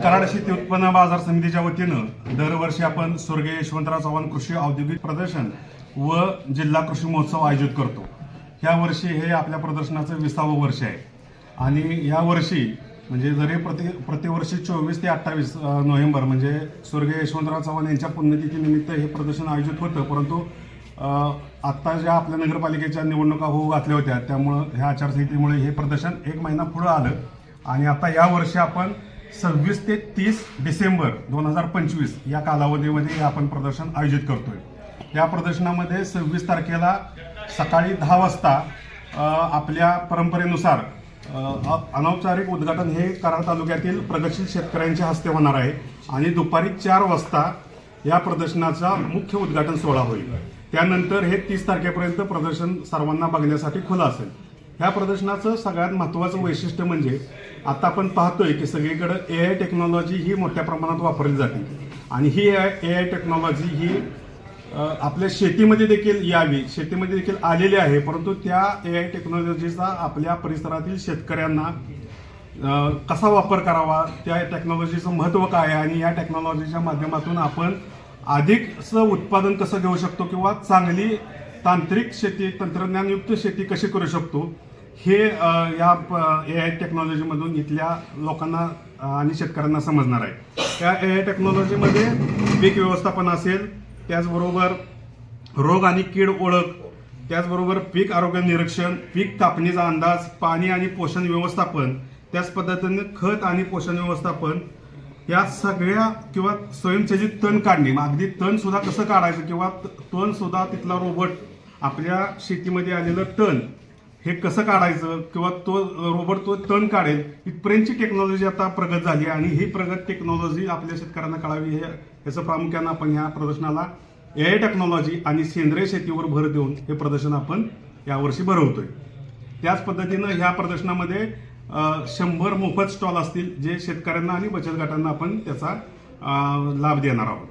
कराड शेती उत्पन्न बाजार समितीच्या वतीनं दरवर्षी आपण स्वर्गीय यशवंतराव चव्हाण कृषी औद्योगिक प्रदर्शन व जिल्हा कृषी महोत्सव आयोजित करतो। ह्या वर्षी हे आपल्या प्रदर्शनाचं 20वे वर्ष आहे आणि या वर्षी म्हणजे जरी प्रतिवर्षी 24 ते 28 नोव्हेंबर म्हणजे स्वर्गीय यशवंतराव चव्हाण यांच्या पुण्यतिथीनिमित्त हे प्रदर्शन आयोजित होतं, परंतु आत्ता ज्या आपल्या नगरपालिकेच्या निवडणुका होऊ घातल्या होत्या त्यामुळं ह्या आचारसंहितेमुळे हे प्रदर्शन 1 महिना पुढे आलं आणि आता या वर्षी आपण 26 ते 30 डिसेंबर 2025 या कालावधीमध्ये आपण प्रदर्शन आयोजित करतोय। या प्रदर्शनामध्ये 26 तारखेला सकाळी 10 वाजता आपल्या परंपरेनुसार अनौपचारिक उद्घाटन हे कराड तालुक्यातील प्रगतशील शेतकऱ्यांच्या हस्ते होणार आहे आणि दुपारी 4 वाजता या प्रदर्शनाचा मुख्य उद्घाटन सोहळा होईल। त्यानंतर हे 30 तारखेपर्यंत प्रदर्शन सर्वांना बघण्यासाठी खुलं असेल। ह्या प्रदर्शनाचं सगळ्यात महत्त्वाचं वैशिष्ट्य म्हणजे आता आपण पाहतोय की सगळीकडे AI टेक्नॉलॉजी ही मोठ्या प्रमाणात वापरली जाते आणि ही AI टेक्नॉलॉजी ही आपल्या शेतीमध्ये देखील यावी, शेतीमध्ये देखील आलेली आहे, परंतु त्या AI टेक्नॉलॉजीचा आपल्या परिसरातील शेतकऱ्यांना कसा वापर करावा, त्या टेक्नॉलॉजीचं महत्त्व काय आहे आणि या टेक्नॉलॉजीच्या माध्यमातून आपण अधिकचं उत्पादन कसं घेऊ शकतो किंवा चांगली तांत्रिक शेती, तंत्रज्ञानयुक्त शेती कशी करू शकतो हे या AI टेक्नॉलॉजीमधून इथल्या लोकांना आणि शेतकऱ्यांना समजणार आहे। या AI टेक्नॉलॉजीमध्ये पीक व्यवस्थापन असेल, त्याचबरोबर रोग आणि कीड ओळख, त्याचबरोबर पीक आरोग्य निरीक्षण, पीक कापणीचा अंदाज, पाणी आणि पोषण व्यवस्थापन, त्याच पद्धतीने खत आणि पोषण व्यवस्थापन, या सगळ्या किंवा स्वयंचलित तण काढणे, अगदी तण सुद्धा कसं काढायचं किंवा तण सुद्धा तिथला रोबोट आपल्या शेतीमध्ये आलेलं तण हे कसं काढायचं किंवा तो रोबोट तो तण काढेल इथपर्यंतची टेक्नॉलॉजी आता प्रगत झाली आणि ही प्रगत टेक्नॉलॉजी आपल्या शेतकऱ्यांना कळावी याचं प्रामुख्यानं आपण ह्या प्रदर्शनाला AI टेक्नॉलॉजी आणि सेंद्रिय शेतीवर भर देऊन हे प्रदर्शन आपण यावर्षी भरवतोय। त्याच पद्धतीनं ह्या प्रदर्शनामध्ये 100 मोफत स्टॉल असतील जे शेतकऱ्यांना आणि बचत गटांना आपण त्याचा लाभ देणार आहोत।